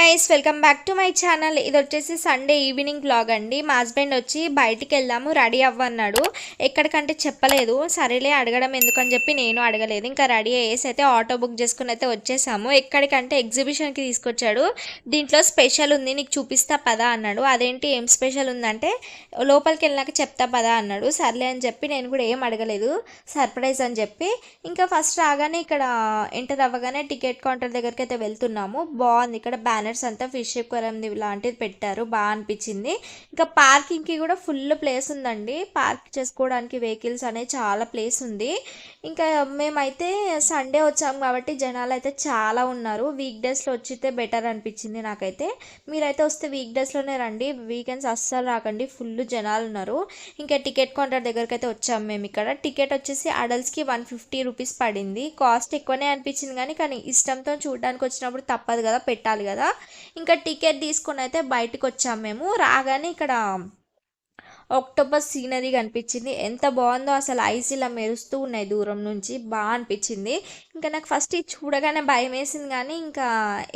Guys, welcome back to my channel. ఇది వచ్చేసి Sunday evening vlog అండి. మా హస్బెండ్ వచ్చి బయటికి వెళ్దాము రెడీ అవ్వన్నాడు. ఎక్కడికంటే చెప్పలేదు. సరేలే అడగడం ఎందుకని చెప్పి నేను అడగలేదు. ఇంకా రెడీ అయ్యేసి అయితే ఆటో బుక్ చేసుకుని అయితే వచ్చేసాము. ఎక్కడికంటే ఎగ్జిబిషన్కి తీసుకొచ్చాడు. దీంట్లో స్పెషల్ ఉంది, నీకు చూపిస్తా పదా అన్నాడు. అదేంటి ఏం స్పెషల్ ఉందంటే లోపలికి వెళ్ళినాక చెప్తా పదా అన్నాడు. సర్లే అని చెప్పి నేను కూడా ఏం అడగలేదు, సర్ప్రైజ్ అని చెప్పి. ఇంకా ఫస్ట్ రాగానే ఇక్కడ ఎంటర్ అవ్వగానే టికెట్ కౌంటర్ దగ్గరికి అయితే వెళ్తున్నాము. బాగుంది, ఇక్కడ బ్యానర్స్ అంతా ఫిష్ ఎక్వేరియం లాంటిది పెట్టారు, బాగా అనిపించింది. ఇంకా పార్కింగ్కి కూడా ఫుల్ ప్లేస్ ఉందండి. పార్క్ చేసుకోవడానికి వెహికల్స్ అనేది చాలా ప్లేస్ ఉంది. ఇంకా మేమైతే సండే వచ్చాము కాబట్టి జనాలు అయితే చాలా ఉన్నారు. వీక్ డేస్లో వచ్చితే బెటర్ అనిపించింది నాకైతే. మీరైతే వస్తే వీక్ డేస్లోనే రండి, వీకెండ్స్ అస్సలు రాకండి, ఫుల్ జనాలు ఉన్నారు. ఇంకా టికెట్ కౌంటర్ దగ్గరికి అయితే వచ్చాము మేము. ఇక్కడ టికెట్ వచ్చేసి అడల్ట్స్కి 150 రూపీస్ పడింది. కాస్ట్ ఎక్కువనే అనిపించింది కానీ ఇష్టంతో చూడడానికి వచ్చినప్పుడు తప్పదు కదా, పెట్టాలి కదా. ఇంకా టికెట్ తీసుకొని అయితే బయటకు వచ్చాము మేము. రాగానే ఇక్కడ ఆక్టోపస్ సీనరీ కనిపించింది. ఎంత బాగుందో అసలు, ఐస్ ఇలా మెరుస్తూ ఉన్నాయి దూరం నుంచి, బాగా అనిపించింది. ఇంకా నాకు ఫస్ట్ ఇది చూడగానే భయం వేసింది కానీ ఇంకా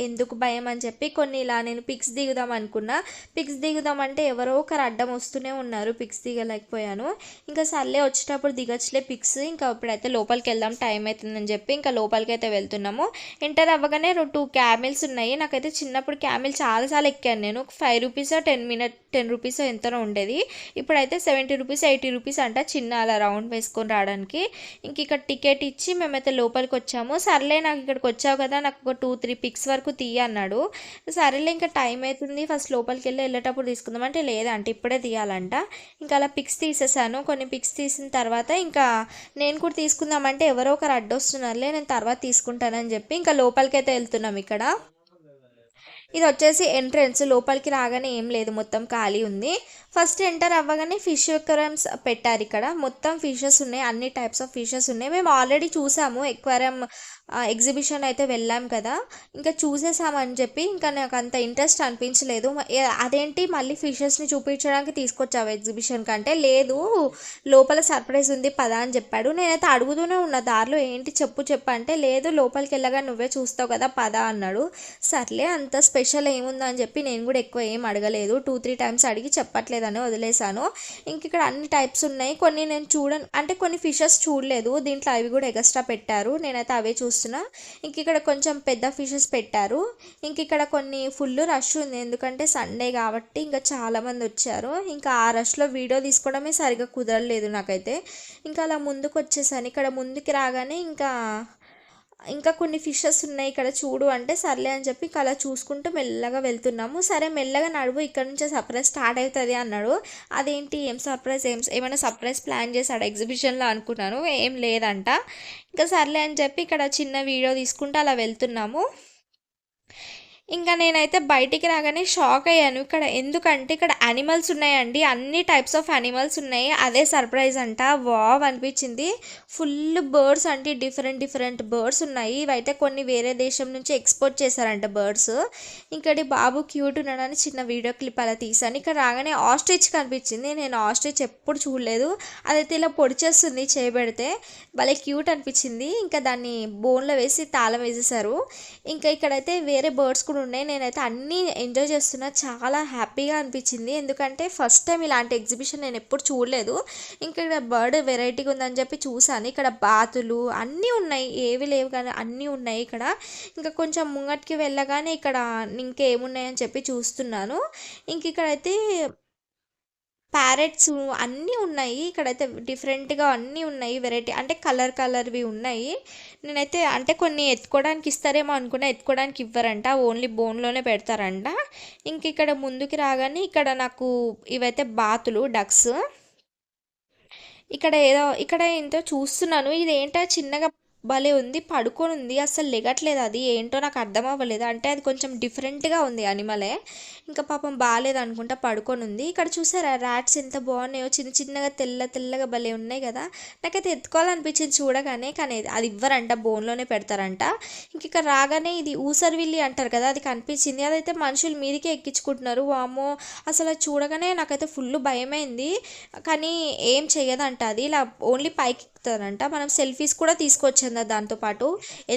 ఎందుకు భయం అని చెప్పి కొన్ని ఇలా నేను పిక్స్ దిగుదాం అనుకున్నా. పిక్స్ దిగుదామంటే ఎవరో ఒకరు అడ్డం వస్తూనే ఉన్నారు, పిక్స్ దిగలేకపోయాను. ఇంకా సర్లే వచ్చేటప్పుడు దిగచ్చులే పిక్స్. ఇంకా ఇప్పుడైతే లోపలికి వెళ్దాం, టైం అవుతుందని చెప్పి ఇంకా లోపలికి అయితే వెళ్తున్నాము. ఎంటర్ అవ్వగానే 2 క్యామిల్స్ ఉన్నాయి. నాకైతే చిన్నప్పుడు క్యామిల్ చాలాసార్లు ఎక్కాను నేను. 5 రూపీస్ 10 రూపీస్ ఎంతనో ఉండేది. ఇప్పుడైతే 70 రూపీస్ 80 రూపీస్ అంట, చిన్న అలా రౌండ్ వేసుకొని రావడానికి. ఇంక ఇక్కడ టికెట్ ఇచ్చి మేమైతే లోపలికి వచ్చాము. సర్లే నాకు ఇక్కడికి వచ్చావు కదా, నాకు ఒక 2-3 పిక్స్ వరకు తీయ అన్నాడు. సరేలే ఇంకా టైం అవుతుంది, ఫస్ట్ లోపలికి వెళ్ళేటప్పుడు తీసుకుందాం అంటే లేదంటే ఇప్పుడే తీయాలంట. ఇంకా అలా పిక్స్ తీసేసాను. కొన్ని పిక్స్ తీసిన తర్వాత ఇంకా నేను కూడా తీసుకుందామంటే ఎవరో ఒకరు అడ్డొస్తున్నారులే, నేను తర్వాత తీసుకుంటానని చెప్పి ఇంకా లోపలికి అయితే వెళ్తున్నాం. ఇక్కడ ఇది వచ్చేసి ఎంట్రన్స్. లోపలికి రాగానే ఏం లేదు, మొత్తం ఖాళీ ఉంది. ఫస్ట్ ఎంటర్ అవ్వగానే ఫిష్ ఎక్వేరియమ్స్ పెట్టారు. ఇక్కడ మొత్తం ఫిషెస్ ఉన్నాయి, అన్ని టైప్స్ ఆఫ్ ఫిషెస్ ఉన్నాయి. మేము ఆల్రెడీ చూసాము ఎక్వేరియం ఎగ్జిబిషన్ అయితే వెళ్ళాం కదా, ఇంకా చూసేసామని చెప్పి ఇంకా నాకు అంత ఇంట్రెస్ట్ అనిపించలేదు. అదేంటి మళ్ళీ ఫిషెస్ని చూపించడానికి తీసుకొచ్చావు ఎగ్జిబిషన్ కంటే, లేదు లోపల సర్ప్రైజ్ ఉంది పదా అని చెప్పాడు. నేనైతే అడుగుతూనే ఉన్న దారిలో ఏంటి చెప్పు అంటే లేదు లోపలికి వెళ్ళగా నువ్వే చూస్తావు కదా పదా అన్నాడు. సర్లే అంత స్పెషల్ ఏముందా అని చెప్పి నేను కూడా ఎక్కువ ఏం అడగలేదు. 2-3 టైమ్స్ అడిగి చెప్పట్లేదని వదిలేశాను. ఇంక ఇక్కడ అన్ని టైప్స్ ఉన్నాయి. కొన్ని నేను అంటే కొన్ని ఫిషెస్ చూడలేదు దీంట్లో, అవి కూడా ఎక్స్ట్రా పెట్టారు. నేనైతే అవే చూస్తున్నా. ఇంక ఇక్కడ కొంచెం పెద్ద ఫిషెస్ పెట్టారు. ఇంక ఇక్కడ కొన్ని ఫుల్ రష్ ఉంది, ఎందుకంటే సండే కాబట్టి ఇంకా చాలామంది వచ్చారు. ఇంకా ఆ రష్లో వీడియో తీసుకోవడమే సరిగా కుదరలేదు నాకైతే. ఇంకా అలా ముందుకు వచ్చేసాను. ఇక్కడ ముందుకు రాగానే ఇంకా కొన్ని ఫిషెస్ ఉన్నాయి ఇక్కడ చూడు అంటే సర్లే అని చెప్పి అలా చూసుకుంటూ మెల్లగా వెళ్తున్నాము. సరే మెల్లగా నడువు, ఇక్కడ నుంచే సర్ప్రైజ్ స్టార్ట్ అవుతుంది అన్నాడు. అదేంటి ఏం సర్ప్రైజ్, ఏమైనా సర్ప్రైజ్ ప్లాన్ చేశాడు ఎగ్జిబిషన్లో అనుకున్నాను, ఏం లేదంట. ఇంకా సర్లే అని చెప్పి ఇక్కడ చిన్న వీడియో తీసుకుంటూ అలా వెళ్తున్నాము. ఇంకా నేనైతే బయటికి రాగానే షాక్ అయ్యాను. ఇక్కడ ఎందుకంటే ఇక్కడ యానిమల్స్ ఉన్నాయండి, అన్ని టైప్స్ ఆఫ్ యానిమల్స్ ఉన్నాయి. అదే సర్ప్రైజ్ అంట. వావ్ అనిపించింది. ఫుల్ బర్డ్స్ అంటే డిఫరెంట్ బర్డ్స్ ఉన్నాయి. ఇవైతే కొన్ని వేరే దేశం నుంచి ఎక్స్పోర్ట్ చేశారంట బర్డ్స్. ఇంకటి బాబు క్యూట్ ఉన్నాడని చిన్న వీడియో క్లిప్ అలా తీసాను. ఇక్కడ రాగానే ఆస్ట్రిచ్ కనిపించింది. నేను ఆస్ట్రిచ్ ఎప్పుడు చూడలేదు. అదైతే ఇలా పొడిచేస్తుంది చేయబెడితే, భలే క్యూట్ అనిపించింది. ఇంకా దాన్ని బోన్లో వేసి తాళం వేసేసారు. ఇంకా ఇక్కడైతే వేరే బర్డ్స్ కూడా ఉన్నాయి. నేనైతే అన్నీ ఎంజాయ్ చేస్తున్నా, చాలా హ్యాపీగా అనిపించింది. ఎందుకంటే ఫస్ట్ టైం ఇలాంటి ఎగ్జిబిషన్ నేను ఎప్పుడు చూడలేదు. ఇంకా ఇక్కడ బర్డ్ వెరైటీగా ఉందని చెప్పి చూసాను. ఇక్కడ బాతులు అన్నీ ఉన్నాయి, ఏవి లేవు కానీ అన్నీ ఉన్నాయి ఇక్కడ. ఇంకా కొంచెం ముంగటికి వెళ్ళగానే ఇక్కడ ఇంకేమున్నాయని చెప్పి చూస్తున్నాను. ఇంక ఇక్కడైతే ప్యారెట్స్ అన్నీ ఉన్నాయి. ఇక్కడైతే డిఫరెంట్గా అన్నీ ఉన్నాయి, వెరైటీ అంటే కలర్వి ఉన్నాయి. నేనైతే అంటే కొన్ని ఎత్తుకోవడానికి ఇస్తారేమో అనుకున్నా, ఎత్తుకోవడానికి ఇవ్వరంట, ఓన్లీ బోన్లోనే పెడతారంట. ఇంక ఇక్కడ ముందుకి రాగానే ఇక్కడ నాకు ఇవైతే బాతులు, డక్స్. ఇక్కడ ఏంటో చూస్తున్నాను. ఇదేంటో చిన్నగా భలే ఉంది, పడుకొని ఉంది, అసలు లెగట్లేదు. అది ఏంటో నాకు అర్థం అవ్వలేదు. అంటే అది కొంచెం డిఫరెంట్గా ఉంది అనిమలే. ఇంకా పాపం బాగాలేదు అనుకుంటా పడుకొని ఉంది. ఇక్కడ చూసారా ర్యాట్స్ ఎంత బాగున్నాయో, చిన్నగా తెల్లగా భలే ఉన్నాయి కదా. నాకైతే ఎత్తుకోవాలనిపించింది చూడగానే, కానీ అది ఇవ్వరంట, బోన్లోనే పెడతారంట. ఇంక ఇక్కడ రాగానే ఇది ఊసరవిల్లి అంటారు కదా, అది కనిపించింది. అదైతే మనుషులు మీదికే ఎక్కించుకుంటున్నారు. వామ్మో, అసలు అది చూడగానే నాకైతే ఫుల్ భయమైంది. కానీ ఏం చెయ్యదంట అది, ఇలా ఓన్లీ పైకి దొరుకుతుందంట. మనం సెల్ఫీస్ కూడా తీసుకోవచ్చంట దాంతో పాటు.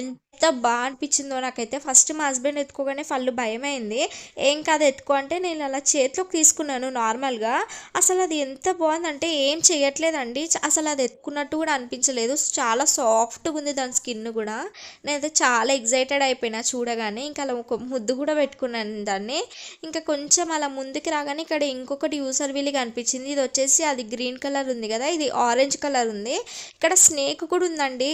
ఎంత బాగా అనిపించిందో నాకైతే. ఫస్ట్ మా హస్బెండ్ ఎత్తుకోగానే ఫుల్ భయమైంది. ఏం కాదు ఎత్తుకో అంటే నేను అలా చేతిలోకి తీసుకున్నాను నార్మల్గా. అసలు అది ఎంత బాగుందంటే ఏం చేయట్లేదండి. అసలు అది ఎత్తుకున్నట్టు కూడా అనిపించలేదు. చాలా సాఫ్ట్గా ఉంది దాని స్కిన్ కూడా. నేనైతే చాలా ఎగ్జైటెడ్ అయిపోయినా చూడగానే. ఇంకా అలా ఒక ముద్దు కూడా పెట్టుకున్నాను దాన్ని. ఇంకా కొంచెం అలా ముందుకు రాగానే ఇక్కడ ఇంకొకటి యూసర్ వీల్ కనిపించింది. ఇది వచ్చేసి అది గ్రీన్ కలర్ ఉంది కదా, ఇది ఆరెంజ్ కలర్ ఉంది. ఇక్కడ స్నేక్ కూడా ఉందండి.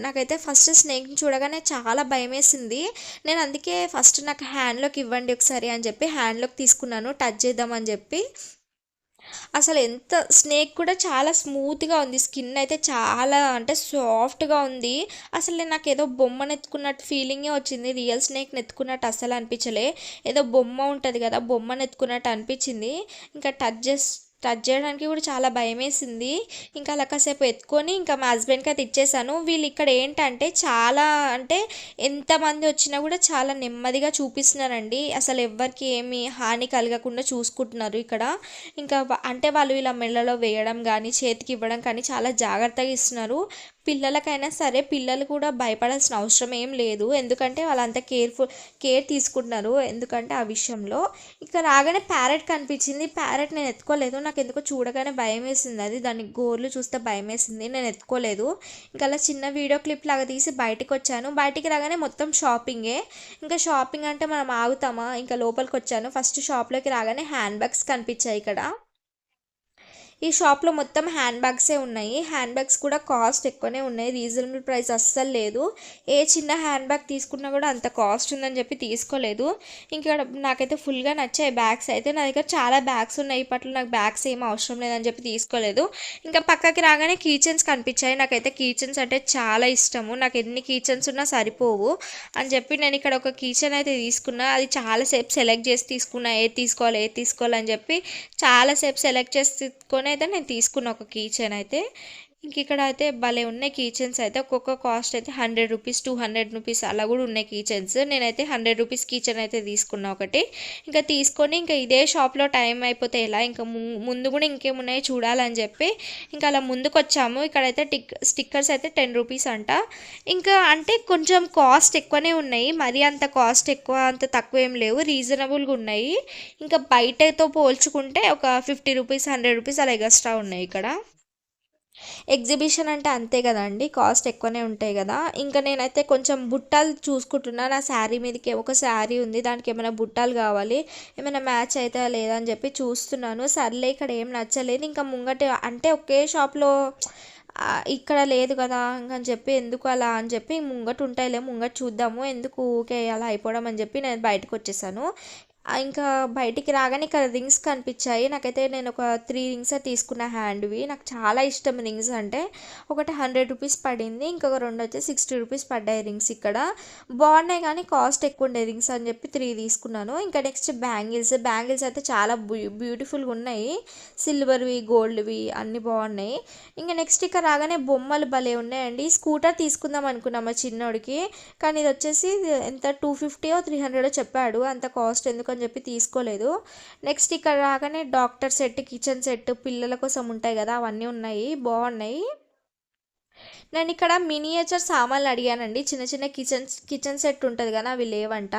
నాకైతే ఫస్ట్ స్నేక్ని చూడగానే చాలా భయం వేసింది. నేను అందుకే ఫస్ట్ నాకు హ్యాండ్లోకి ఇవ్వండి ఒకసారి అని చెప్పి హ్యాండ్లోకి తీసుకున్నాను, టచ్ చేద్దామని చెప్పి. అసలు ఎంత స్నేక్ కూడా చాలా స్మూత్గా ఉంది. స్కిన్ అయితే చాలా అంటే సాఫ్ట్గా ఉంది. అసలు నాకు ఏదో బొమ్మను ఎత్తుకున్నట్టు ఫీలింగే వచ్చింది. రియల్ స్నేక్ని ఎత్తుకున్నట్టు అస్సలు అనిపించలే. ఏదో బొమ్మ ఉంటుంది కదా, బొమ్మను ఎత్తుకున్నట్టు అనిపించింది. ఇంకా టచ్ చేయడానికి కూడా చాలా భయం వేసింది. ఇంకా అలా కాసేపు ఎత్తుకొని ఇంకా మా హస్బెండ్కి అయితే ఇచ్చేసాను. వీళ్ళు ఇక్కడ ఏంటంటే చాలా అంటే ఎంతమంది వచ్చినా కూడా చాలా నెమ్మదిగా చూపిస్తున్నారండి. అసలు ఎవ్వరికి ఏమి హాని కలగకుండా చూసుకుంటున్నారు ఇక్కడ. ఇంకా అంటే వాళ్ళు ఇలా మెళ్ళలో వేయడం కానీ చేతికి ఇవ్వడం కానీ చాలా జాగ్రత్తగా ఇస్తున్నారు. పిల్లలకైనా సరే పిల్లలు కూడా భయపడాల్సిన అవసరం ఏం లేదు. ఎందుకంటే వాళ్ళంతా కేర్ తీసుకుంటున్నారు. ఎందుకంటే ఆ విషయంలో ఇక్కడ రాగానే ప్యారెట్ కనిపించింది. ప్యారెట్ నేను ఎత్తుకోలేదు. నాకు ఎందుకో చూడగానే భయం వేసింది. అది దాని గోర్లు చూస్తే భయం వేసింది. నేను ఎత్తుకోలేదు. ఇంకా అలా చిన్న వీడియో క్లిప్ లాగా తీసి బయటికి వచ్చాను. బయటికి రాగానే మొత్తం షాపింగే. ఇంకా షాపింగ్ అంటే మనం ఆగుతామా, ఇంకా లోపలికి వచ్చాను. ఫస్ట్ షాప్లోకి రాగానే హ్యాండ్ బ్యాగ్స్ కనిపించాయి ఇక్కడ. ఈ షాప్లో మొత్తం హ్యాండ్ బ్యాగ్సే ఉన్నాయి. హ్యాండ్ బ్యాగ్స్ కూడా కాస్ట్ ఎక్కువనే ఉన్నాయి. రీజనబుల్ ప్రైస్ అస్సలు లేదు. ఏ చిన్న హ్యాండ్ బ్యాగ్ తీసుకున్నా కూడా అంత కాస్ట్ ఉందని చెప్పి తీసుకోలేదు. ఇంకా నాకైతే ఫుల్గా నచ్చాయి బ్యాగ్స్ అయితే. నా దగ్గర చాలా బ్యాగ్స్ ఉన్నాయి. ఇప్పట్లో నాకు బ్యాగ్స్ ఏం అవసరం లేదని చెప్పి తీసుకోలేదు. ఇంకా పక్కకి రాగానే కీచెన్స్ కనిపించాయి. నాకైతే కీచెన్స్ అంటే చాలా ఇష్టము. నాకు ఎన్ని కీచెన్స్ ఉన్నా సరిపోవు అని చెప్పి నేను ఇక్కడ ఒక కీచెన్ అయితే తీసుకున్నా. అది చాలాసేపు సెలెక్ట్ చేసి తీసుకున్నా, ఏది తీసుకోవాలని చెప్పి చాలాసేపు సెలెక్ట్ చేసి తీసుకొని అయితే నేను తీసుకున్న ఒక కీ చైన్ అయితే. ఇంక ఇక్కడ అయితే భలే ఉన్నాయి కీ చైన్స్ అయితే. ఒక్కొక్క కాస్ట్ అయితే 100 రూపీస్, 200 రూపీస్ అలా కూడా ఉన్నాయి కీ చైన్స్. నేనైతే 100 రూపీస్ కీ చైన్ అయితే తీసుకున్నా ఒకటి. ఇంకా తీసుకొని ఇంకా ఇదే షాప్లో టైం అయిపోతే ఎలా, ఇంకా ముందు కూడా ఇంకేమున్నాయి చూడాలని చెప్పి ఇంకా అలా ముందుకు వచ్చాము. ఇక్కడైతే స్టిక్కర్స్ అయితే 10 రూపీస్ అంట. ఇంకా అంటే కొంచెం కాస్ట్ ఎక్కువనే ఉన్నాయి. మరీ అంత కాస్ట్ ఎక్కువ అంత తక్కువ ఏం లేవు, రీజనబుల్గా ఉన్నాయి. ఇంకా బయటతో పోల్చుకుంటే ఒక 50 రూపీస్, 100 రూపీస్ అలా ఎక్స్ట్రా ఉన్నాయి ఇక్కడ. ఎగ్జిబిషన్ అంటే అంతే కదండి, కాస్ట్ ఎక్కువనే ఉంటాయి కదా. ఇంకా నేనైతే కొంచెం బుట్టాలు చూసుకుంటున్నా. నా శారీ మీదకి ఒక శారీ ఉంది, దానికి ఏమైనా బుట్టాలు కావాలి, ఏమైనా మ్యాచ్ అయితే లేదా అని చెప్పి చూస్తున్నాను. సర్లే ఇక్కడ ఏం నచ్చలేదు. ఇంకా ముంగట అంటే ఒకే షాప్లో ఇక్కడ లేదు కదా అని చెప్పి ఎందుకు అలా అని చెప్పి ముంగట ఉంటాయిలే, ముంగట చూద్దాము, ఎందుకు ఊకే అలా అయిపోవడం అని చెప్పి నేను బయటకు వచ్చేసాను. ఇంకా బయటికి రాగానే ఇక్కడ రింగ్స్ కనిపించాయి. నాకైతే నేను ఒక 3 రింగ్స్ తీసుకున్న హ్యాండ్వి. నాకు చాలా ఇష్టం రింగ్స్ అంటే. ఒకటి 100 రూపీస్ పడింది, ఇంకొక 2 వచ్చి 60 రూపీస్ పడ్డాయి రింగ్స్. ఇక్కడ బాగున్నాయి కానీ కాస్ట్ ఎక్కువ ఉండే రింగ్స్ అని చెప్పి 3 తీసుకున్నాను. ఇంకా నెక్స్ట్ బ్యాంగిల్స్ అయితే చాలా బ్యూటిఫుల్గా ఉన్నాయి. సిల్వర్వి, గోల్డ్వి అన్నీ బాగున్నాయి. ఇంకా నెక్స్ట్ ఇక్కడ రాగానే బొమ్మలు భలే ఉన్నాయండి. స్కూటర్ తీసుకుందాం అనుకున్నాం మా చిన్నోడికి, కానీ ఇది వచ్చేసి ఎంత 250 300 చెప్పాడు. అంత కాస్ట్ ఎందుకు అని చెప్పి తీసుకోలేదు. నెక్స్ట్ ఇక్కడ రాగానే డాక్టర్ సెట్, కిచెన్ సెట్ పిల్లల కోసం ఉంటాయి కదా, అవన్నీ ఉన్నాయి, బాగున్నాయి. నేను ఇక్కడ మినియేచర్ సామాన్లు అడిగానండి. చిన్న చిన్న కిచెన్ సెట్ ఉంటుంది కదా, అవి లేవంట.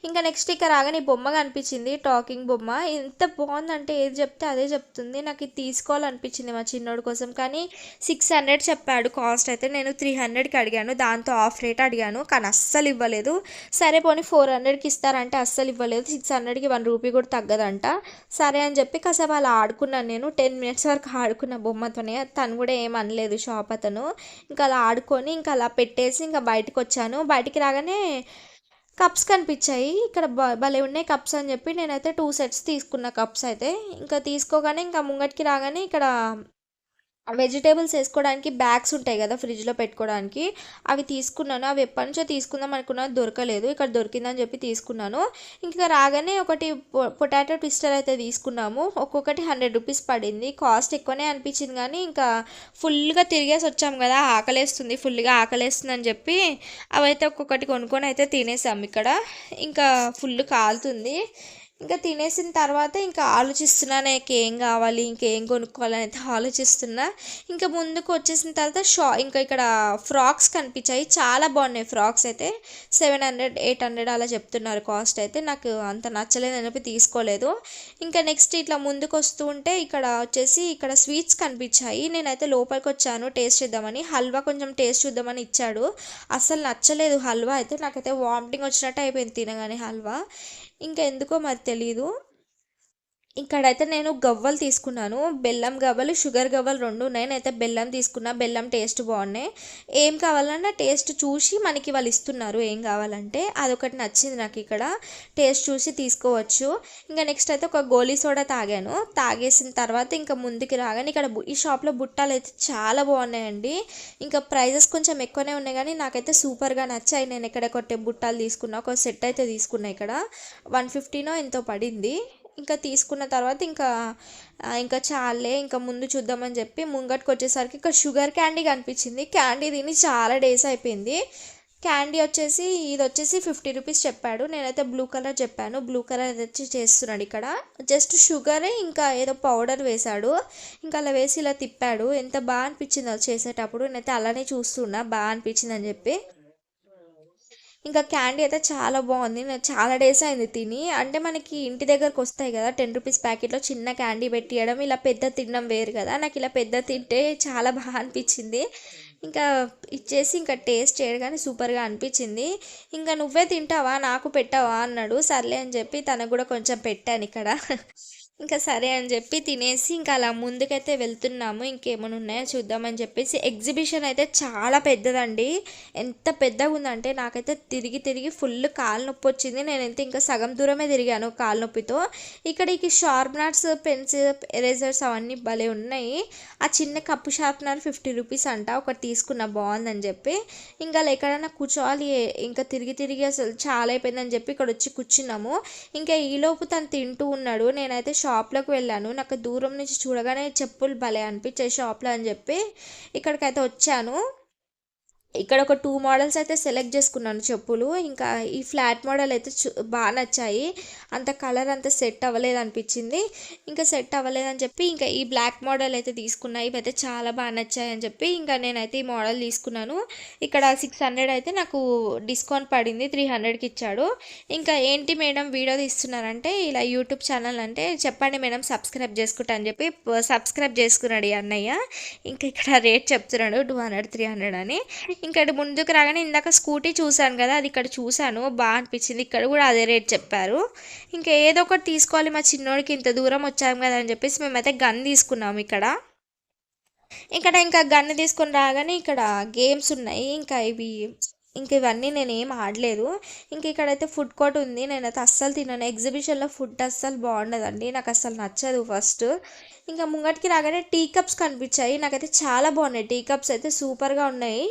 ఇంకా నెక్స్ట్ ఇక్కడ రాగానే బొమ్మ కనిపించింది, టాకింగ్ బొమ్మ. ఎంత బాగుందంటే ఏది చెప్తే అదే చెప్తుంది. నాకు ఇది తీసుకోవాలనిపించింది మా చిన్నోడి కోసం, కానీ 600 చెప్పాడు కాస్ట్ అయితే. నేను 300కి అడిగాను, దాంతో ఆఫ్ రేట్ అడిగాను, కానీ అస్సలు ఇవ్వలేదు. సరే పోనీ 400కి ఇస్తారంటే అస్సలు ఇవ్వలేదు. 600కి 1 రూపీ కూడా తగ్గదంట. సరే అని చెప్పి కాసేపు అలా ఆడుకున్నాను. నేను 10 మినిట్స్ వరకు ఆడుకున్న బొమ్మతోనే. తను కూడా ఏమనలేదు షాప్ అతను. ఇంకా అలా ఆడుకొని ఇంకా అలా పెట్టేసి ఇంకా బయటకు వచ్చాను. బయటికి రాగానే కప్స్ కనిపించాయి. ఇక్కడ భలే ఉన్నాయి కప్స్ అని చెప్పి నేనైతే 2 సెట్స్ తీసుకున్న కప్స్ అయితే. ఇంకా తీసుకోగానే ఇంకా ముంగటికి రాగానే ఇక్కడ వెజిటేబుల్స్ వేసుకోవడానికి బ్యాగ్స్ ఉంటాయి కదా ఫ్రిడ్జ్లో పెట్టుకోవడానికి, అవి తీసుకున్నాను. అవి ఎప్పటి నుంచో తీసుకుందాం అనుకున్నా, దొరకలేదు. ఇక్కడ దొరికిందని చెప్పి తీసుకున్నాను. ఇంకా రాగానే ఒకటి పొటాటో ట్విస్టర్ అయితే తీసుకున్నాము. ఒక్కొక్కటి 100 రూపీస్ పడింది. కాస్ట్ ఎక్కువనే అనిపించింది కానీ ఇంకా ఫుల్గా తిరిగేసి వచ్చాము కదా, ఫుల్గా ఆకలేస్తుంది అని చెప్పి అవైతే ఒక్కొక్కటి కొనుక్కొని అయితే తినేసాము ఇక్కడ. ఇంకా ఫుల్ కాలుతుంది. ఇంకా తినేసిన తర్వాత ఇంకా ఆలోచిస్తున్నా నాకు ఏం కావాలి ఇంకేం కొనుక్కోవాలని అయితే ఆలోచిస్తున్నా. ఇంకా ముందుకు వచ్చేసిన తర్వాత ఇంకా ఇక్కడ ఫ్రాక్స్ కనిపించాయి, చాలా బాగున్నాయి ఫ్రాక్స్ అయితే. 700 800 అలా చెప్తున్నారు కాస్ట్ అయితే. నాకు అంత నచ్చలేదని చెప్పి తీసుకోలేదు. ఇంకా నెక్స్ట్ ఇట్లా ముందుకు వస్తూ ఉంటే ఇక్కడ వచ్చేసి ఇక్కడ స్వీట్స్ కనిపించాయి. నేనైతే లోపలికి వచ్చాను టేస్ట్ చేద్దామని. హల్వా కొంచెం టేస్ట్ చూద్దామని ఇచ్చాడు, అస్సలు నచ్చలేదు హల్వా అయితే. నాకైతే వామిటింగ్ వచ్చినట్టు అయిపోయింది తినగానే హల్వా. ఇంకా ఎందుకో మరి తెలీదు. ఇక్కడైతే నేను గవ్వలు తీసుకున్నాను, బెల్లం గవ్వలు షుగర్ గవ్వలు రెండు ఉన్నాయి. నేనైతే బెల్లం తీసుకున్నా, బెల్లం టేస్ట్ బాగున్నాయి. ఏం కావాలన్నా టేస్ట్ చూసి మనకి వాళ్ళు ఇస్తున్నారు ఏం కావాలంటే, అదొకటి నచ్చింది నాకు. ఇక్కడ టేస్ట్ చూసి తీసుకోవచ్చు. ఇంకా నెక్స్ట్ అయితే ఒక గోలీ సోడా తాగాను. తాగేసిన తర్వాత ఇంకా ముందుకు రాగానే ఇక్కడ ఈ షాప్లో బుట్టాలు అయితే చాలా బాగున్నాయండి. ఇంకా ప్రైజెస్ కొంచెం ఎక్కువనే ఉన్నాయి కానీ నాకైతే సూపర్గా నచ్చాయి. నేను ఎక్కడ కొట్టే బుట్టాలు తీసుకున్నా, ఒక సెట్ అయితే తీసుకున్నా. ఇక్కడ 150నో ఎంతో పడింది. ఇంకా తీసుకున్న తర్వాత ఇంకా చాలే ఇంకా ముందు చూద్దామని చెప్పి ముంగట్కి వచ్చేసరికి ఇక్కడ షుగర్ క్యాండీ కనిపించింది. క్యాండీ తిని చాలా డేస్ అయిపోయింది. క్యాండీ వచ్చేసి ఇది వచ్చేసి 50 రూపీస్ చెప్పాడు. నేనైతే బ్లూ కలర్ చెప్పాను, బ్లూ కలర్ వచ్చి చేస్తున్నాడు. ఇక్కడ జస్ట్ షుగరే ఇంకా ఏదో పౌడర్ వేశాడు. ఇంకా అలా వేసి ఇలా తిప్పాడు. ఎంత బాగా అనిపించింది అది చేసేటప్పుడు. నేనైతే అలానే చూస్తున్నా బాగా అనిపించింది అని చెప్పి. ఇంకా క్యాండీ అయితే చాలా బాగుంది. నేను చాలా డేస్ అయింది తిని. అంటే మనకి ఇంటి దగ్గరకు వస్తాయి కదా 10 రూపీస్ ప్యాకెట్లో చిన్న క్యాండీ పెట్టియడం, ఇలా పెద్ద తినడం వేరు కదా. నాకు ఇలా పెద్ద తింటే చాలా బాగా అనిపించింది. ఇంకా ఇచ్చేసి ఇంకా టేస్ట్ చేయగానే సూపర్గా అనిపించింది. ఇంకా నువ్వే తింటావా నాకు పెట్టావా అన్నాడు. సర్లే అని చెప్పి తనకు కూడా కొంచెం పెట్టాను ఇక్కడ. ఇంకా సరే అని చెప్పి తినేసి ఇంకా అలా ముందుకైతే వెళ్తున్నాము. ఇంకేమైనా ఉన్నాయో చూద్దామని చెప్పేసి. ఎగ్జిబిషన్ అయితే చాలా పెద్దదండి. ఎంత పెద్దగా ఉందంటే నాకైతే తిరిగి తిరిగి ఫుల్ కాలు నొప్పి వచ్చింది. నేనైతే ఇంకా సగం దూరమే తిరిగాను కాలు నొప్పితో. ఇక్కడికి షార్ప్నర్స్, పెన్సిల్, ఎరేజర్స్ అవన్నీ భలే ఉన్నాయి. ఆ చిన్న కప్పు షార్ప్నర్ 50 రూపీస్ అంట. ఒకటి తీసుకున్న బాగుందని చెప్పి. ఇంకా ఎక్కడైనా కూర్చోవాలి, ఇంకా తిరిగి తిరిగి అసలు చాలా అయిపోయిందని చెప్పి ఇక్కడ వచ్చి కూర్చున్నాము. ఇంకా ఈలోపు తను తింటూ ఉన్నాడు. నేనైతే షాప్లోకి వెళ్ళాను. నాకు దూరం నుంచి చూడగానే చెప్పులు భలే అనిపించాయి షాప్లో అని చెప్పి ఇక్కడికైతే వచ్చాను. ఇక్కడ ఒక 2 మోడల్స్ అయితే సెలెక్ట్ చేసుకున్నాను చెప్పులు. ఇంకా ఈ ఫ్లాట్ మోడల్ అయితే బాగా నచ్చాయి. అంత కలర్ అంత సెట్ అవ్వలేదు అనిపించింది. ఇంకా సెట్ అవ్వలేదని చెప్పి ఇంకా ఈ బ్లాక్ మోడల్ అయితే తీసుకున్నా. ఇవైతే చాలా బాగా నచ్చాయి అని చెప్పి ఇంకా నేనైతే ఈ మోడల్ తీసుకున్నాను. ఇక్కడ 600 అయితే నాకు డిస్కౌంట్ పడింది, 300కి ఇచ్చాడు. ఇంకా ఏంటి మేడం వీడియో తీస్తున్నారంటే ఇలా యూట్యూబ్ ఛానల్ అంటే చెప్పండి మేడం సబ్స్క్రైబ్ చేసుకుంటా అని చెప్పి సబ్స్క్రైబ్ చేసుకున్నాడు ఈ అన్నయ్య. ఇంకా ఇక్కడ రేట్ చెప్తున్నాడు 200 300 అని. ఇంకా ముందుకు రాగానే ఇందాక స్కూటీ చూశాను కదా, అది ఇక్కడ చూశాను బాగా అనిపించింది. ఇక్కడ కూడా అదే రేట్ చెప్పారు. ఇంకా ఏదో ఒకటి తీసుకోవాలి మా చిన్నోడికి, ఇంత దూరం వచ్చాము కదా అని చెప్పేసి మేమైతే గన్ తీసుకున్నాము. ఇంకా గన్ తీసుకొని రాగానే ఇక్కడ గేమ్స్ ఉన్నాయి. ఇంకా ఇవన్నీ నేను ఏం ఆడలేదు. ఇంకా ఇక్కడైతే ఫుడ్ కోర్ట్ ఉంది. నేనైతే అస్సలు తిన్నాను. ఎగ్జిబిషన్లో ఫుడ్ అస్సలు బాగుండదండి, నాకు అస్సలు నచ్చదు ఫస్ట్. ఇంకా ముంగటికి రాగానే టీ కప్స్ కనిపించాయి. నాకైతే చాలా బాగున్నాయి టీ కప్స్ అయితే, సూపర్గా ఉన్నాయి.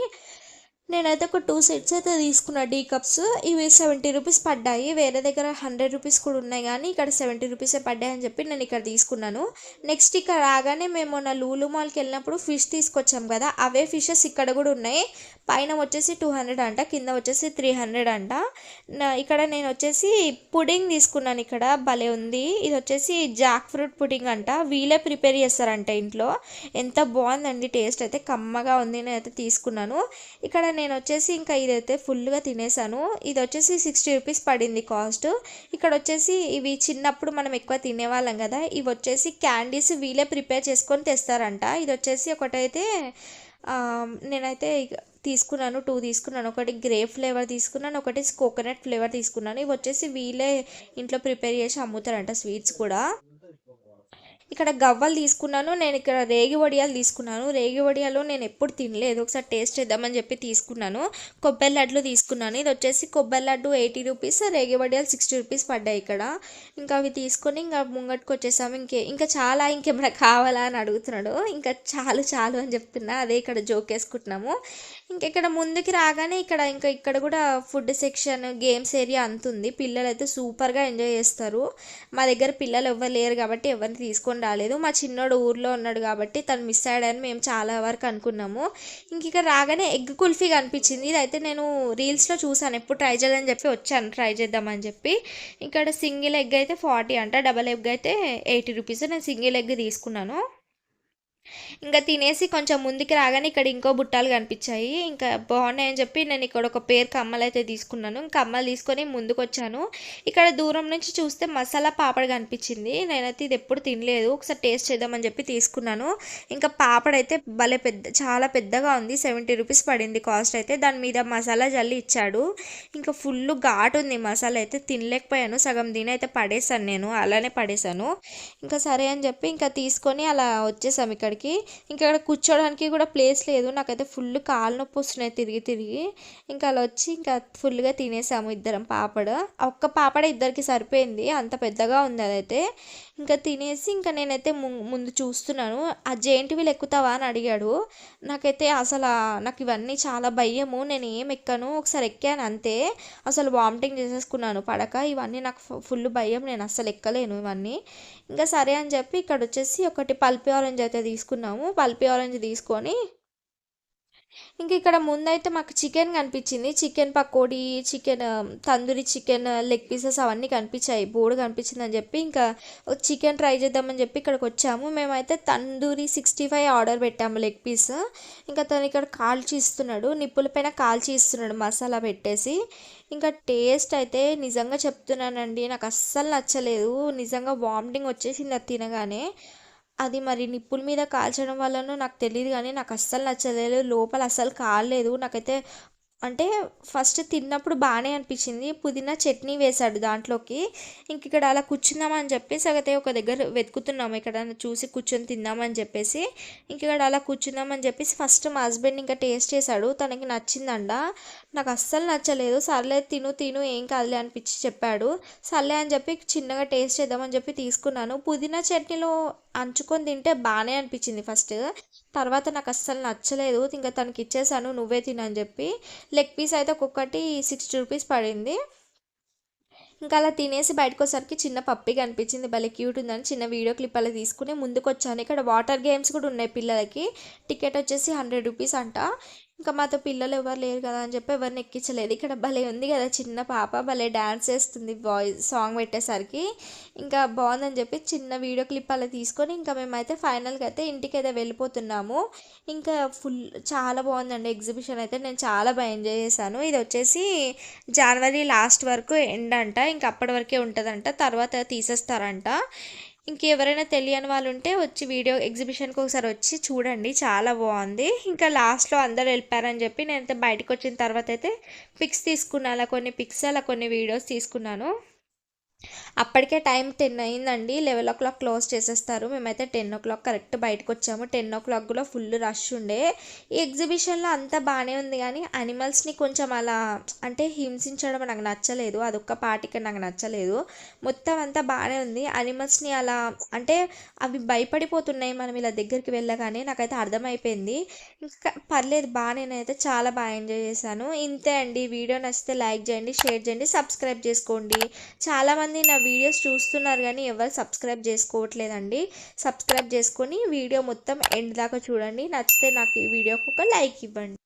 నేనైతే ఒక 2 సెట్స్ అయితే తీసుకున్నా టీ కప్స్. ఇవి 70 రూపీస్ పడ్డాయి. వేరే దగ్గర 100 రూపీస్ కూడా ఉన్నాయి కానీ ఇక్కడ 70 రూపీసే పడ్డాయి అని చెప్పి నేను ఇక్కడ తీసుకున్నాను. నెక్స్ట్ ఇక్కడ రాగానే మేము మొన్న లూలు మాల్కి వెళ్ళినప్పుడు ఫిష్ తీసుకొచ్చాం కదా, అవే ఫిషెస్ ఇక్కడ కూడా ఉన్నాయి. పైన వచ్చేసి 200 అంట, కింద వచ్చేసి 300 అంట. ఇక్కడ నేను వచ్చేసి పుడింగ్ తీసుకున్నాను. ఇక్కడ భలే ఉంది. ఇది వచ్చేసి జాక్ ఫ్రూట్ పుడింగ్ అంట. వీళ్ళే ప్రిపేర్ చేస్తారంట ఇంట్లో. ఎంత బాగుందండి, టేస్ట్ అయితే కమ్మగా ఉంది. నేనైతే తీసుకున్నాను. ఇక్కడ నేను వచ్చేసి ఇంకా ఇదైతే ఫుల్గా తినేసాను. ఇది వచ్చేసి 60 రూపీస్ పడింది కాస్ట్. ఇక్కడ వచ్చేసి ఇవి చిన్నప్పుడు మనం ఎక్కువ తినేవాళ్ళం కదా, ఇవి వచ్చేసి క్యాండీస్ వీళ్ళే ప్రిపేర్ చేసుకొని తెస్తారంట. ఇది వచ్చేసి ఒకటైతే నేనైతే తీసుకున్నాను, 2 తీసుకున్నాను. ఒకటి గ్రేప్ ఫ్లేవర్ తీసుకున్నాను, ఒకటి కోకోనట్ ఫ్లేవర్ తీసుకున్నాను. ఇవి వచ్చేసి వీళ్ళే ఇంట్లో ప్రిపేర్ చేసి అమ్ముతారంట స్వీట్స్ కూడా. ఇక్కడ గవ్వలు తీసుకున్నాను. నేను ఇక్కడ రేగి వడియాలు తీసుకున్నాను. రేగి వడియాలు నేను ఎప్పుడు తినలేదు, ఒకసారి టేస్ట్ చేద్దామని చెప్పి తీసుకున్నాను. కొబ్బరి లడ్లు తీసుకున్నాను. ఇది వచ్చేసి కొబ్బరి లడ్డు 80 రూపీస్, రేగి వడియాలు 60 రూపీస్ పడ్డాయి ఇక్కడ. ఇంకా అవి తీసుకొని ఇంకా ముంగట్టుకు వచ్చేసాము. ఇంకా చాలా ఇంకేమైనా కావాలా అని అడుగుతున్నాడు. ఇంకా చాలు చాలు అని చెప్తున్నా, అదే ఇక్కడ జోక్ వేసుకుంటున్నాము. ఇక్కడ ముందుకి రాగానే ఇక్కడ కూడా ఫుడ్ సెక్షన్, గేమ్స్ ఏరియా అంత ఉంది. పిల్లలు అయితే సూపర్గా ఎంజాయ్ చేస్తారు. మా దగ్గర పిల్లలు ఎవ్వరు లేరు కాబట్టి ఎవరిని తీసుకొని తీసుకొని రాలేదు. మా చిన్నోడు ఊర్లో ఉన్నాడు కాబట్టి తను మిస్ అయ్యాడని మేము చాలా వరకు అనుకున్నాము. ఇంక ఇక్కడ రాగానే ఎగ్ కుల్ఫీ కనిపించింది. ఇదైతే నేను రీల్స్లో చూసాను, ఎప్పుడు ట్రై చేయాలని చెప్పి వచ్చాను ట్రై చేద్దామని చెప్పి. ఇక్కడ సింగిల్ ఎగ్ అయితే 40 అంట, డబల్ ఎగ్ అయితే 80 రూపీస్. నేను సింగిల్ ఎగ్ తీసుకున్నాను. ఇంకా తినేసి కొంచెం ముందుకు రాగానే ఇక్కడ ఇంకో బుట్టాలు కనిపించాయి. ఇంకా బాగున్నాయని చెప్పి నేను ఇక్కడ ఒక పేరు కమ్మలు అయితే తీసుకున్నాను. కమ్మలు తీసుకొని ముందుకు వచ్చాను. ఇక్కడ దూరం నుంచి చూస్తే మసాలా పాపడ్ కనిపించింది. నేనైతే ఇది ఎప్పుడు తినలేదు, ఒకసారి టేస్ట్ చేద్దామని చెప్పి తీసుకున్నాను. ఇంకా పాపడ్ అయితే భలే చాలా పెద్దగా ఉంది. 70 రూపీస్ పడింది కాస్ట్ అయితే. దాని మీద మసాలా జల్లి ఇచ్చాడు. ఇంకా ఫుల్ ఘాటు ఉంది మసాలా అయితే, తినలేకపోయాను. సగం దీని అయితే పడేసాను, నేను అలానే పడేసాను. ఇంకా సరే అని చెప్పి ఇంకా తీసుకొని అలా వచ్చేసాం ఇక్కడికి. ఇంకా అక్కడ కూర్చోడానికి కూడా ప్లేస్ లేదు. నాకైతే ఫుల్ కాలు నొప్పి వస్తున్నాయి తిరిగి తిరిగి. ఇంకా అలా వచ్చి ఇంకా ఫుల్గా తినేసాము ఇద్దరం పాపడ. ఒక్క పాపడ ఇద్దరికి సరిపోయింది, అంత పెద్దగా ఉంది అదైతే. ఇంకా తినేసి ఇంకా నేనైతే ముందు చూస్తున్నాను. ఆ జెయింట్ వీల్ ఎక్కుతావా అని అడిగాడు. నాకైతే అసలు నాకు ఇవన్నీ చాలా భయము, నేను ఏం ఎక్కను. ఒకసారి ఎక్కాను అంతే, అసలు వామిటింగ్ చేసేసుకున్నాను పడక. ఇవన్నీ నాకు ఫుల్ భయం, నేను అస్సలు ఎక్కలేను ఇవన్నీ. ఇంకా సరే అని చెప్పి ఇక్కడ వచ్చేసి ఒకటి పల్పి ఆరెంజ్ అయితే తీసుకున్నాము. పల్పి ఆరెంజ్ తీసుకొని ఇంక ఇక్కడ ముందైతే మాకు చికెన్ కనిపించింది. Chicken pakoda, chicken tandoori chicken leg pieces అవన్నీ కనిపించాయి. బోర్డు కనిపించిందని చెప్పి ఇంకా చికెన్ ట్రై చేద్దామని చెప్పి ఇక్కడికి వచ్చాము. మేమైతే తందూరి 65 ఆర్డర్ పెట్టాము లెగ్ పీస్. ఇంకా తను ఇక్కడ కాల్చి ఇస్తున్నాడు, నిప్పుల పైన కాల్చి ఇస్తున్నాడు మసాలా పెట్టేసి. ఇంకా టేస్ట్ అయితే నిజంగా చెప్తున్నానండి, నాకు అస్సలు నచ్చలేదు. నిజంగా వామిటింగ్ వచ్చేసింది అది తినగానే. అది మరి నిప్పుల మీద కాల్చడం వల్లనో నాకు తెలియదు కానీ నాకు అస్సలు నచ్చలేదు. లోపల అస్సలు కాలేదు నాకైతే. అంటే ఫస్ట్ తిన్నప్పుడు బాగానే అనిపించింది. పుదీనా చట్నీ వేశాడు దాంట్లోకి. ఇంక ఇక్కడ అలా కూర్చుందామని చెప్పేసి అయితే ఒక దగ్గర వెతుకుతున్నాము, ఇక్కడ చూసి కూర్చొని తిందామని చెప్పేసి. ఇంక ఇక్కడ అలా కూర్చుందామని చెప్పేసి ఫస్ట్ మా హస్బెండ్ ఇంకా టేస్ట్ చేశాడు, తనకి నచ్చిందంట. నాకు అస్సలు నచ్చలేదు. సర్లే తిను తిను ఏం కాదులే అనిపించి చెప్పాడు. సర్లే అని చెప్పి చిన్నగా టేస్ట్ చేద్దామని చెప్పి తీసుకున్నాను. పుదీనా చట్నీలో అంచుకొని తింటే బాగానే అనిపించింది ఫస్ట్, తర్వాత నాకు అస్సలు నచ్చలేదు. ఇంకా తనకి ఇచ్చేసాను, నువ్వే తినని చెప్పి. లెగ్ పీస్ అయితే ఒక్కొక్కటి 60 రూపీస్ పడింది. ఇంకా అలా తినేసి బయటకు వచ్చేసరికి చిన్న పప్పి కనిపించింది, భలే క్యూట్ ఉందని చిన్న వీడియో క్లిప్ అలా తీసుకుని ముందుకు వచ్చాను. ఇక్కడ వాటర్ గేమ్స్ కూడా ఉన్నాయి పిల్లలకి. టికెట్ వచ్చేసి 100 రూపీస్ అంట. ఇంకా మాతో పిల్లలు ఎవరు లేరు కదా అని చెప్పి ఎవరిని ఎక్కించలేదు. ఇక్కడ భలే ఉంది కదా చిన్న పాప, భలే డ్యాన్స్ చేస్తుంది వాయిస్ సాంగ్ పెట్టేసరికి. ఇంకా బాగుందని చెప్పి చిన్న వీడియో క్లిప్ అలా తీసుకొని ఇంకా మేమైతే ఫైనల్గా అయితే ఇంటికి అయితే వెళ్ళిపోతున్నాము. ఇంకా ఫుల్ చాలా బాగుందండి ఎగ్జిబిషన్ అయితే, నేను చాలా బాగా ఎంజాయ్ చేశాను. ఇది వచ్చేసి జనవరి లాస్ట్ వరకు ఎండ్ అంట, ఇంకా అప్పటి వరకే ఉంటుందంట, తర్వాత తీసేస్తారంట. ఇంకెవరైనా తెలియని వాళ్ళు ఉంటే వచ్చి వీడియో ఎగ్జిబిషన్కి ఒకసారి వచ్చి చూడండి, చాలా బాగుంది. ఇంకా లాస్ట్లో అందరు వెళ్ళిపోయారని చెప్పి నేనైతే బయటకు వచ్చిన తర్వాత అయితే పిక్స్ తీసుకున్నాను, అలా కొన్ని పిక్స్ అలా కొన్ని వీడియోస్ తీసుకున్నాను. అప్పటికే టైం 10 అయిందండి, 11 o'clock క్లోజ్ చేసేస్తారు. మేమైతే 10 o'clock కరెక్ట్ బయటకు వచ్చాము. 10 o'clock కూడా ఫుల్ రష్ ఉండే. ఈ ఎగ్జిబిషన్లో అంతా బాగానే ఉంది కానీ అనిమల్స్ని కొంచెం అలా అంటే హింసించడం నాకు నచ్చలేదు, అదొక్క పార్టీకి నాకు నచ్చలేదు. మొత్తం అంతా బాగానే ఉంది. అనిమల్స్ని అలా అంటే అవి భయపడిపోతున్నాయి మనం ఇలా దగ్గరికి వెళ్ళగానే, నాకైతే అర్థమైపోయింది. ఇంకా పర్లేదు బాగా, నేనైతే చాలా బాగా ఎంజాయ్ చేశాను. ఇంతే అండి, వీడియో నచ్చితే లైక్ చేయండి, షేర్ చేయండి, సబ్స్క్రైబ్ చేసుకోండి. చాలామంది నా వీడియోస్ చూస్తున్నారు కానీ ఎవరు సబ్స్క్రైబ్ చేసుకోవట్లేదండి. సబ్స్క్రైబ్ చేసుకొని వీడియో మొత్తం ఎండ్ దాకా చూడండి. నచ్చితే నాకు ఈ వీడియోకి ఒక లైక్ ఇవ్వండి.